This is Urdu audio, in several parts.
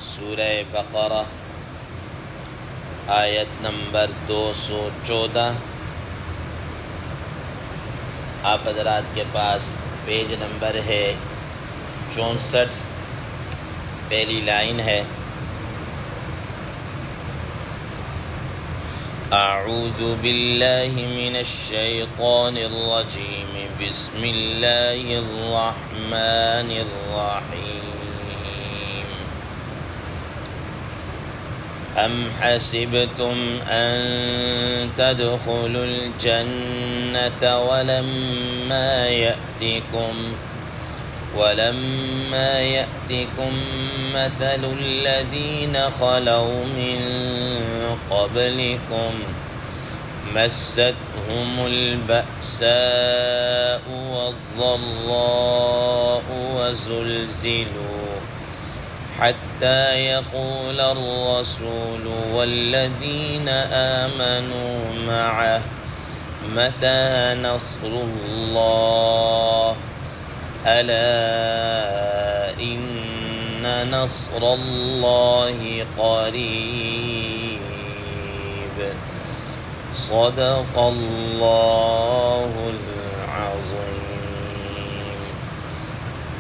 سورہ بقرہ آیت نمبر 214۔ آپ حضرات کے پاس پیج نمبر ہے 64، پہلی لائن ہے اعوذ باللہ من الشیطان الرجیم بسم اللہ الرحمن الرحیم۔ ام حسبتم ان تدخلوا الجنة ولما يأتكم مثل الذين خلوا من قبلكم مستهم البأساء والضراء وزلزلوا حتى يقول الرسول والذين آمنوا معه متى نصر الله ألا إن نصر الله قريب صدق الله العظيم۔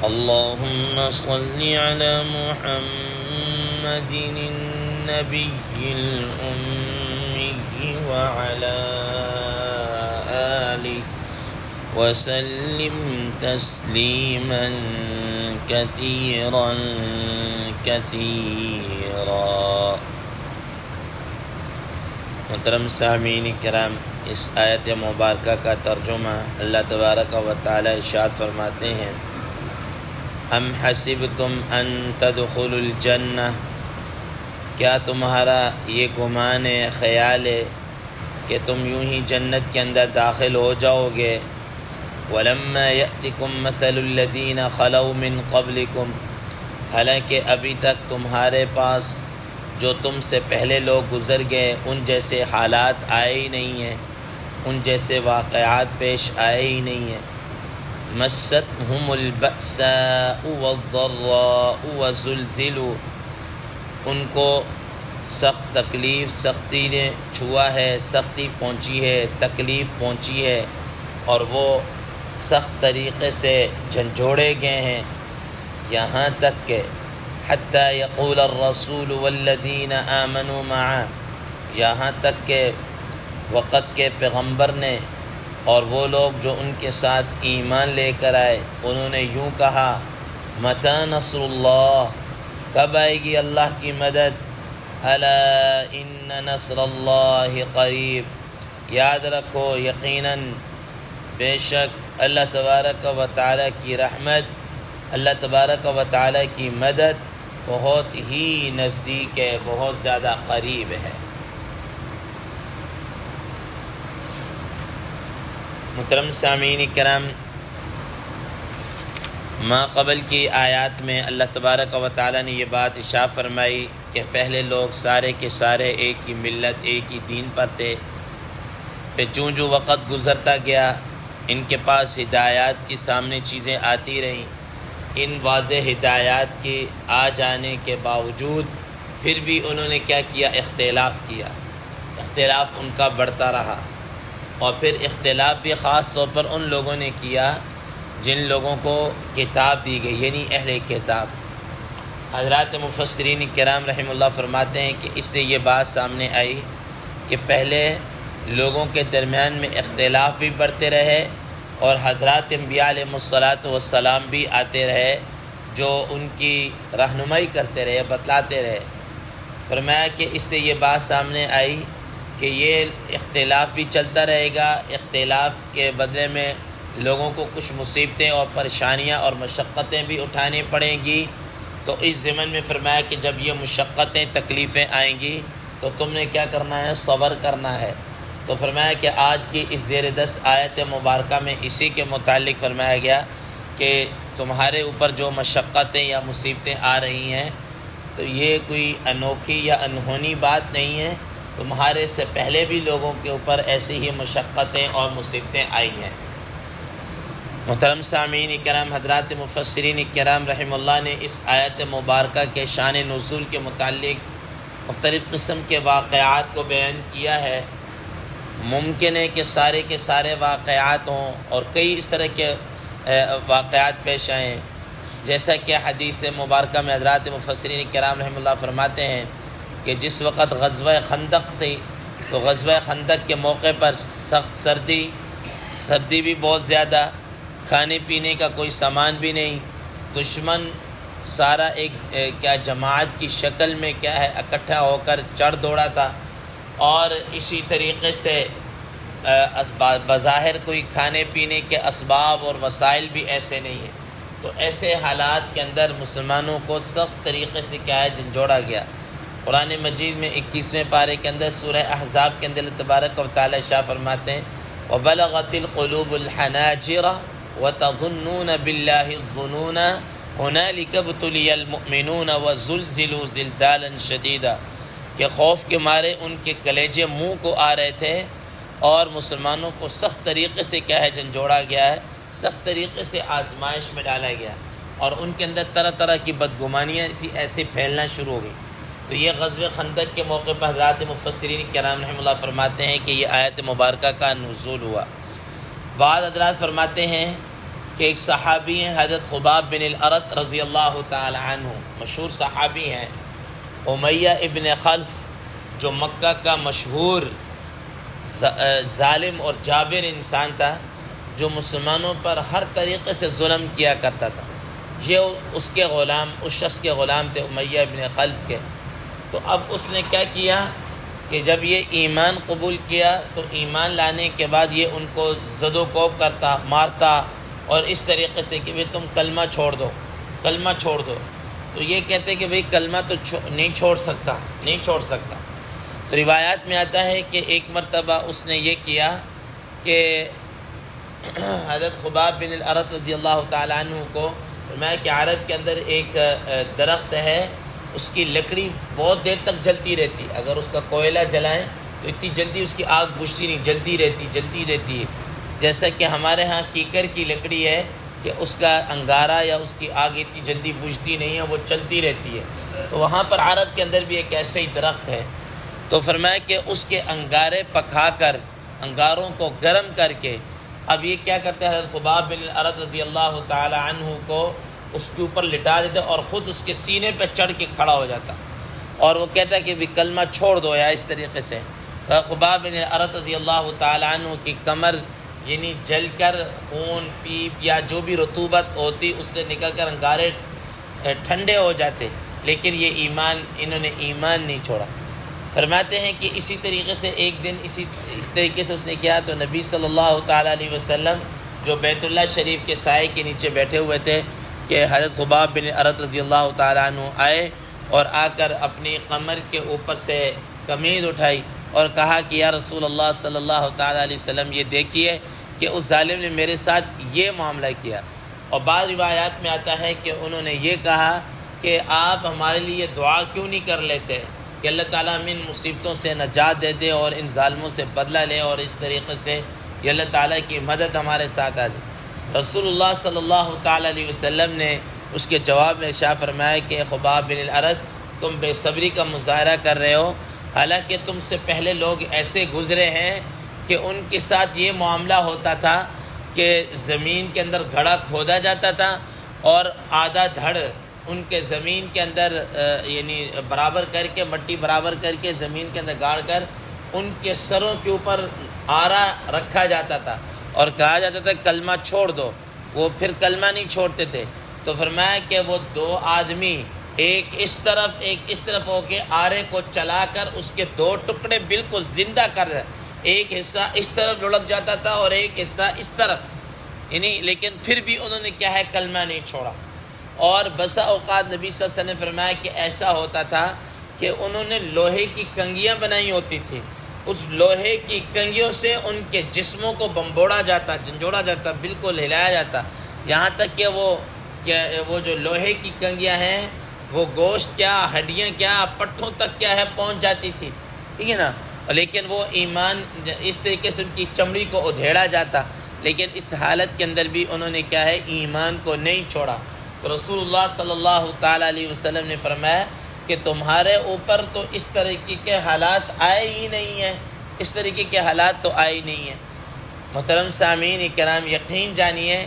اللهم صل على محمد النبي الأمي وعلى آله وسلم تسليما كثيرا كثيرا۔ محترم سامعین کرام، اس آیت مبارکہ کا ترجمہ اللہ تبارک و تعالی ارشاد فرماتے ہیں، ام حسبتم ان تدخلوا الجنہ، کیا تمہارا یہ گمان ہے، خیال ہے کہ تم یوں ہی جنت کے اندر داخل ہو جاؤ گے؟ وَلَمَّا يَأْتِكُمْ مَثَلُ الَّذِينَ خَلَوْا مِن قَبْلِكُمْ، حالانکہ ابھی تک تمہارے پاس جو تم سے پہلے لوگ گزر گئے ان جیسے حالات آئے ہی نہیں ہیں، ان جیسے واقعات پیش آئے ہی نہیں ہیں۔ مَسَّتْهُمُ الْبَأْسَاءُ وَالضَّرَّاءُ وَزُلْزِلُوا، ان کو سخت تکلیف، سختی نے چھوا ہے، سختی پہنچی ہے، تکلیف پہنچی ہے، اور وہ سخت طریقے سے جھنجھوڑے گئے ہیں، یہاں تک کہ حتیٰ یقول الرسول والذین آمنوا معه، یہاں تک کہ وقت کے پیغمبر نے اور وہ لوگ جو ان کے ساتھ ایمان لے کر آئے انہوں نے یوں کہا، متی نصر اللہ، کب آئے گی اللہ کی مدد؟ الا ان نصر اللہ قریب، یاد رکھو یقیناً بے شک اللہ تبارک و تعالیٰ کی رحمت، اللہ تبارک و تعالیٰ کی مدد بہت ہی نزدیک ہے، بہت زیادہ قریب ہے۔ محترم سامعین کرام، ما قبل کی آیات میں اللہ تبارک و تعالیٰ نے یہ بات ارشاد فرمائی کہ پہلے لوگ سارے کے سارے ایک ہی ملت، ایک ہی دین پر تھے، پھر جو وقت گزرتا گیا ان کے پاس ہدایات کی سامنے چیزیں آتی رہیں، ان واضح ہدایات کے آ جانے کے باوجود پھر بھی انہوں نے کیا کیا؟ اختلاف کیا، اختلاف ان کا بڑھتا رہا، اور پھر اختلاف بھی خاص طور پر ان لوگوں نے کیا جن لوگوں کو کتاب دی گئی، یعنی اہل کتاب۔ حضرات مفسرین کرام رحمہ اللہ فرماتے ہیں کہ اس سے یہ بات سامنے آئی کہ پہلے لوگوں کے درمیان میں اختلاف بھی بڑھتے رہے اور حضرات انبیاء علیہ السلام بھی آتے رہے جو ان کی رہنمائی کرتے رہے، بتلاتے رہے۔ فرمایا کہ اس سے یہ بات سامنے آئی کہ یہ اختلاف بھی چلتا رہے گا، اختلاف کے بدلے میں لوگوں کو کچھ مصیبتیں اور پریشانیاں اور مشقتیں بھی اٹھانی پڑیں گی، تو اس ضمن میں فرمایا کہ جب یہ مشقتیں، تکلیفیں آئیں گی تو تم نے کیا کرنا ہے؟ صبر کرنا ہے۔ تو فرمایا کہ آج کی اس زیر 10 آیت مبارکہ میں اسی کے متعلق فرمایا گیا کہ تمہارے اوپر جو مشقتیں یا مصیبتیں آ رہی ہیں تو یہ کوئی انوکھی یا انہونی بات نہیں ہے، تمہارے سے پہلے بھی لوگوں کے اوپر ایسی ہی مشقتیں اور مصیبتیں آئی ہیں۔ محترم سامعین کرام، حضرات مفسرین کرام رحم اللہ نے اس آیت مبارکہ کے شان نزول کے متعلق مختلف قسم کے واقعات کو بیان کیا ہے۔ ممکن ہے کہ سارے واقعات ہوں اور کئی اس طرح کے واقعات پیش آئیں، جیسا کہ حدیث مبارکہ میں حضرات مفسرین کرام رحم اللہ فرماتے ہیں کہ جس وقت غزوہ خندق تھی تو غزوہ خندق کے موقع پر سخت سردی بھی بہت زیادہ، کھانے پینے کا کوئی سامان بھی نہیں، دشمن سارا ایک جماعت کی شکل میں اکٹھا ہو کر چڑھ دوڑا تھا، اور اسی طریقے سے بظاہر کوئی کھانے پینے کے اسباب اور وسائل بھی ایسے نہیں ہیں۔ تو ایسے حالات کے اندر مسلمانوں کو سخت طریقے سے جھنجھوڑا گیا۔ قرآن مجید میں 21ویں پارے کے اندر سورہ احزاب کے اندر اللہ تبارک و تعالی شاہ فرماتے ہیں وَبَلَغَتِ الْقُلُوبُ الْحَنَاجِرَ وَتَظُنُّونَ بِاللَّهِ الظُّنُونَ هُنَالِكَ ابْتُلِيَ الْمُؤْمِنُونَ وَزُلْزِلُوا زِلْزَالًا شَدِيدًا، کہ خوف کے مارے ان کے کلیجے منہ کو آ رہے تھے اور مسلمانوں کو سخت طریقے سے جھنجھوڑا گیا ہے، سخت طریقے سے آزمائش میں ڈالا گیا، اور ان کے اندر طرح طرح کی بدگمانیاں ایسے پھیلنا شروع ہو گئی۔ تو یہ غزوہ خندق کے موقع پر حضرات مفسرین کرام رحمہ اللہ فرماتے ہیں کہ یہ آیت مبارکہ کا نزول ہوا۔ بعض حضرات فرماتے ہیں کہ ایک صحابی ہیں حضرت خباب بن الارت رضی اللہ تعالی عنہ، مشہور صحابی ہیں، امیہ ابن خلف جو مکہ کا مشہور ظالم اور جابر انسان تھا، جو مسلمانوں پر ہر طریقے سے ظلم کیا کرتا تھا، یہ اس شخص کے غلام تھے امیہ ابن خلف کے۔ تو اب اس نے کیا کیا کہ جب یہ ایمان قبول کیا تو ایمان لانے کے بعد یہ ان کو زد و کوب کرتا، مارتا، اور اس طریقے سے کہ بھئی تم کلمہ چھوڑ دو۔ تو یہ کہتے کہ بھئی کلمہ تو نہیں چھوڑ سکتا۔ تو روایات میں آتا ہے کہ ایک مرتبہ اس نے یہ کیا کہ حضرت خباب بن الارت رضی اللہ تعالیٰ عنہ کو فرمایا کہ عرب کے اندر ایک درخت ہے، اس کی لکڑی بہت دیر تک جلتی رہتی، اگر اس کا کوئلہ جلائیں تو اتنی جلدی اس کی آگ بجھتی نہیں، جلتی رہتی ہے، جیسا کہ ہمارے ہاں کیکر کی لکڑی ہے کہ اس کا انگارہ یا اس کی آگ اتنی جلدی بجھتی نہیں ہے، وہ چلتی رہتی ہے۔ تو وہاں پر عرب کے اندر بھی ایک ایسا ہی درخت ہے۔ تو فرمایا کہ اس کے انگارے پکا کر، انگاروں کو گرم کر کے، اب یہ کیا کرتے ہیں حضرت خباب بن الارت رضی اللہ تعالی عنہ کو اس کے اوپر لٹا دیتے اور خود اس کے سینے پہ چڑھ کے کھڑا ہو جاتا، اور وہ کہتا ہے کہ بھی کلمہ چھوڑ دو یا اس طریقے سے۔ خباب بن الارت رضی اللہ تعالی عنہ کی کمر یعنی جل کر خون پیپ یا جو بھی رطوبت ہوتی اس سے نکل کر انگارے ٹھنڈے ہو جاتے، لیکن یہ انہوں نے ایمان نہیں چھوڑا۔ فرماتے ہیں کہ اسی طریقے سے ایک دن اس طریقے سے اس نے کیا تو نبی صلی اللہ تعالیٰ علیہ وسلم جو بیت اللہ شریف کے سائے کے نیچے بیٹھے ہوئے تھے کہ حضرت خباب بن الارت رضی اللہ تعالیٰ عنہ آئے اور آ کر اپنی کمر کے اوپر سے قمیض اٹھائی اور کہا کہ یا رسول اللہ صلی اللہ تعالیٰ علیہ وسلم، یہ دیکھیے کہ اس ظالم نے میرے ساتھ یہ معاملہ کیا۔ اور بعض روایات میں آتا ہے کہ انہوں نے یہ کہا کہ آپ ہمارے لیے دعا کیوں نہیں کر لیتے کہ اللہ تعالیٰ ہمیں ان مصیبتوں سے نجات دے دے اور ان ظالموں سے بدلہ لے، اور اس طریقے سے یہ اللہ تعالیٰ کی مدد ہمارے ساتھ آ جائے۔ رسول اللہ صلی اللہ تعالیٰ علیہ وسلم نے اس کے جواب میں ارشاد فرمایا کہ خباب بن الارت، تم بے صبری کا مظاہرہ کر رہے ہو، حالانکہ تم سے پہلے لوگ ایسے گزرے ہیں کہ ان کے ساتھ یہ معاملہ ہوتا تھا کہ زمین کے اندر گھڑا کھودا جاتا تھا اور آدھا دھڑ ان کے زمین کے اندر یعنی برابر کر کے، مٹی برابر کر کے زمین کے اندر گاڑ کر ان کے سروں کے اوپر آرا رکھا جاتا تھا اور کہا جاتا تھا کلمہ چھوڑ دو، وہ پھر کلمہ نہیں چھوڑتے تھے۔ تو فرمایا کہ وہ دو آدمی ایک اس طرف ہو کے آرے کو چلا کر اس کے دو ٹکڑے بالکل زندہ کر رہے، ایک حصہ اس طرف لڑک جاتا تھا اور ایک حصہ اس طرف، یعنی لیکن پھر بھی انہوں نے کیا ہے کلمہ نہیں چھوڑا۔ اور بسا اوقات نبی صلی اللہ علیہ وسلم نے فرمایا کہ ایسا ہوتا تھا کہ انہوں نے لوہے کی کنگیاں بنائی ہوتی تھی، اس لوہے کی کنگیوں سے ان کے جسموں کو بمبوڑا جاتا، جھنجھوڑا جاتا، بالکل ہلایا جاتا، یہاں تک کہ وہ جو لوہے کی کنگیاں ہیں وہ گوشت کیا، ہڈیاں کیا، پٹھوں تک کیا ہے پہنچ جاتی تھی، ٹھیک ہے نا، لیکن وہ ایمان اس طریقے سے ان کی چمڑی کو ادھیڑا جاتا، لیکن اس حالت کے اندر بھی انہوں نے کیا ہے ایمان کو نہیں چھوڑا۔ تو رسول اللہ صلی اللہ تعالیٰ علیہ وسلم نے فرمایا کہ تمہارے اوپر تو اس طریقے کے حالات آئے ہی نہیں ہیں، اس طریقے کے حالات تو آئے ہی نہیں ہیں۔ محترم سامعین کرام، یقین جانیے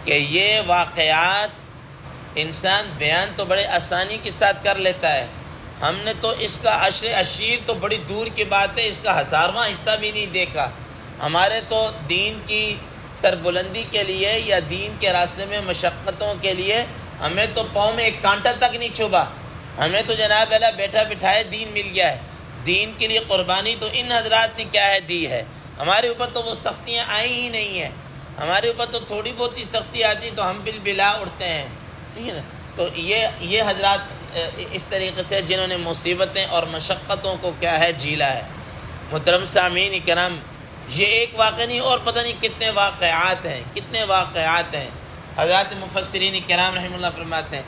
کہ یہ واقعات انسان بیان تو بڑے آسانی کے ساتھ کر لیتا ہے، ہم نے تو اس کا عشر عشیر تو بڑی دور کی بات ہے، اس کا 1000واں حصہ بھی نہیں دیکھا۔ ہمارے تو دین کی سربلندی کے لیے یا دین کے راستے میں مشقتوں کے لیے ہمیں تو پاؤں میں ایک کانٹا تک نہیں چھبا، ہمیں تو جناب اللہ بیٹھا بٹھائے دین مل گیا ہے۔ دین کے لیے قربانی تو ان حضرات نے کیا ہے دی ہے، ہمارے اوپر تو وہ سختیاں آئی ہی نہیں ہیں، ہمارے اوپر تو تھوڑی بہت ہی سختی آتی تو ہم بالبلا اٹھتے ہیں، ٹھیک ہے نا۔ تو یہ حضرات اس طریقے سے جنہوں نے مصیبتیں اور مشقتوں کو کیا ہے جھیلا ہے۔ محترم سامعین کرام، یہ ایک واقعہ نہیں اور پتہ نہیں کتنے واقعات ہیں۔ حضرات مفسرین کرام رحمہ اللہ فرماتے ہیں،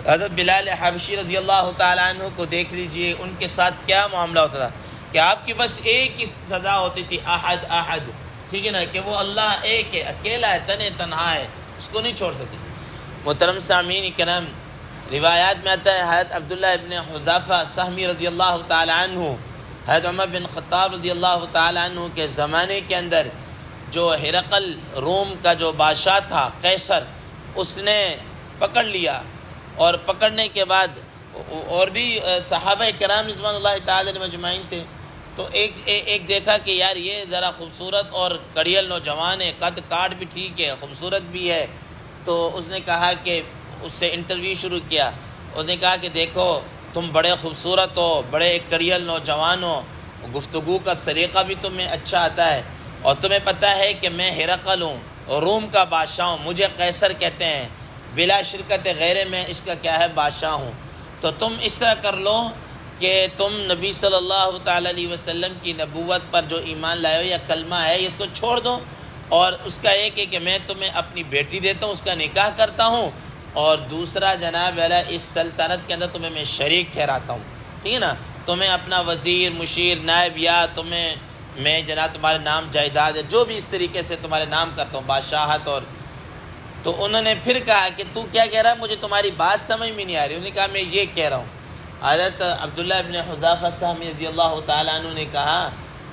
حضرت بلال حبشی رضی اللہ تعالیٰ عنہ کو دیکھ لیجئے، ان کے ساتھ کیا معاملہ ہوتا تھا کہ آپ کی بس ایک ہی سزا ہوتی تھی، احد، ٹھیک ہے نا، کہ وہ اللہ ایک ہے، اکیلا ہے، تنہا ہے، اس کو نہیں چھوڑ سکتے۔ محترم سامعین کرام، روایات میں آتا ہے حضرت عبداللہ ابن حذیفہ سہمی رضی اللہ تعالیٰ عنہ، حضرت عمر بن خطاب رضی اللہ تعالیٰ عنہ کے زمانے کے اندر جو ہرقل روم کا جو بادشاہ تھا قیصر، اس نے پکڑ لیا، اور پکڑنے کے بعد اور بھی صحابہ کرام رضوان اللہ تعالیٰ علیہم اجمعین تھے، تو ایک دیکھا کہ یار یہ ذرا خوبصورت اور کڑیل نوجوان ہے، قد کاٹ بھی ٹھیک ہے، خوبصورت بھی ہے، تو اس نے کہا کہ اس سے انٹرویو شروع کیا۔ اس نے کہا کہ دیکھو تم بڑے خوبصورت ہو، بڑے ایک کڑیل نوجوان ہو، گفتگو کا طریقہ بھی تمہیں اچھا آتا ہے، اور تمہیں پتہ ہے کہ میں ہرقل ہوں، روم کا بادشاہ ہوں، مجھے قیصر کہتے ہیں، بلا شرکت غیرے میں اس کا کیا ہے بادشاہ ہوں، تو تم اس طرح کر لو کہ تم نبی صلی اللہ تعالیٰ علیہ وسلم کی نبوت پر جو ایمان لائے ہو یا کلمہ ہے اس کو چھوڑ دو، اور اس کا ایک ہے کہ میں تمہیں اپنی بیٹی دیتا ہوں، اس کا نکاح کرتا ہوں، اور دوسرا جناب والا اس سلطنت کے اندر تمہیں میں شریک ٹھہراتا ہوں، ٹھیک ہے نا، تمہیں اپنا وزیر، مشیر، نائب، یا تمہیں میں جناب تمہارے نام جائیداد ہے جو بھی اس طریقے سے تمہارے نام کرتا ہوں، بادشاہت۔ اور تو انہوں نے پھر کہا کہ تو کیا کہہ رہا ہے، مجھے تمہاری بات سمجھ میں نہیں آ رہی۔ انہوں نے کہا میں یہ کہہ رہا ہوں۔ حضرت عبداللہ ابن حذیفہ سہمی رضی اللہ تعالیٰ عنہ نے کہا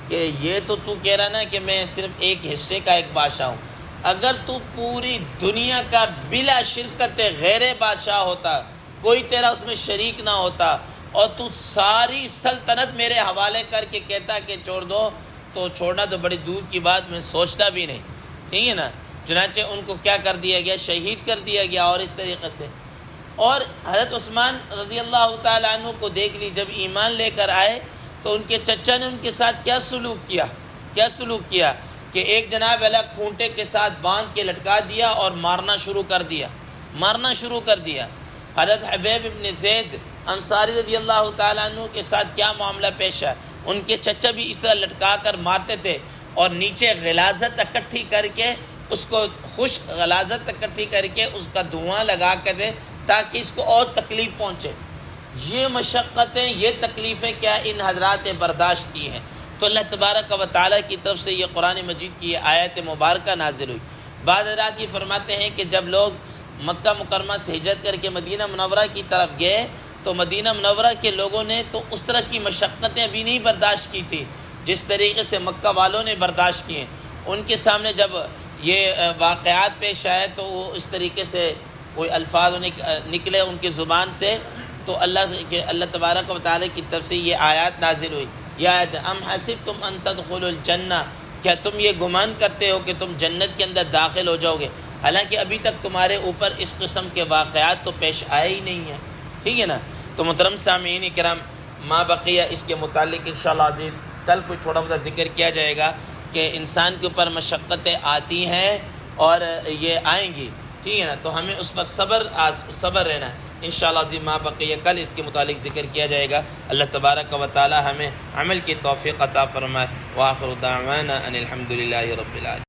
کہ یہ تو کہہ رہا نا کہ میں صرف ایک حصے کا ایک بادشاہ ہوں، اگر تو پوری دنیا کا بلا شرکت غیر بادشاہ ہوتا، کوئی تیرا اس میں شریک نہ ہوتا، اور تو ساری سلطنت میرے حوالے کر کے کہتا کہ چھوڑ دو، تو چھوڑنا تو بڑی دور کی بات، میں سوچتا بھی نہیں، ٹھیک ہے نا۔ چنانچہ ان کو کیا کر دیا گیا، شہید کر دیا گیا، اور اس طریقے سے۔ اور حضرت عثمان رضی اللہ تعالیٰ عنہ کو دیکھ لی، جب ایمان لے کر آئے تو ان کے چچا نے ان کے ساتھ کیا سلوک کیا کہ ایک جناب علیہ کھونٹے کے ساتھ باندھ کے لٹکا دیا اور مارنا شروع کر دیا۔ حضرت حبیب ابن زید انصاری رضی اللہ تعالیٰ عنہ کے ساتھ کیا معاملہ پیش ہے، ان کے چچا بھی اس طرح لٹکا کر مارتے تھے، اور نیچے غلاظت اکٹھی کر کے اس کو خشک غلاظت اکٹھی کر کے اس کا دھواں لگا کے دے تاکہ اس کو اور تکلیف پہنچے۔ یہ مشقتیں، یہ تکلیفیں کیا ان حضرات نے برداشت کی ہیں، تو اللہ تبارک و تعالیٰ کی طرف سے یہ قرآن مجید کی یہ آیت مبارکہ نازل ہوئی۔ بعض حضرات یہ فرماتے ہیں کہ جب لوگ مکہ مکرمہ سے ہجرت کر کے مدینہ منورہ کی طرف گئے تو مدینہ منورہ کے لوگوں نے تو اس طرح کی مشقتیں ابھی نہیں برداشت کی تھی جس طریقے سے مکہ والوں نے برداشت کی ہیں۔ ان کے سامنے جب یہ واقعات پیش آئے تو وہ اس طریقے سے کوئی الفاظ نکلے ان کی زبان سے، تو اللہ تبارک و تعالیٰ کی طرف سے یہ آیات نازل ہوئی۔ یہ آیت ام حسبتم ان تدخلوا الجنہ، کیا تم یہ گمان کرتے ہو کہ تم جنت کے اندر داخل ہو جاؤ گے، حالانکہ ابھی تک تمہارے اوپر اس قسم کے واقعات تو پیش آئے ہی نہیں ہیں، ٹھیک ہے نا۔ تو محترم سامعین کرام، ما بقیہ اس کے متعلق انشاءاللہ عزیز کل کوئی تھوڑا بہت ذکر کیا جائے گا کہ انسان کے اوپر مشقتیں آتی ہیں اور یہ آئیں گی، ٹھیک ہے نا، تو ہمیں اس پر صبر رہنا ہے۔ انشاءاللہ عزیز ما بقیہ کل اس کے متعلق ذکر کیا جائے گا۔ اللہ تبارک و تعالی ہمیں عمل کی توفیق عطا فرمائے۔ وآخر دعوانا ان الحمدللہ رب العالمین۔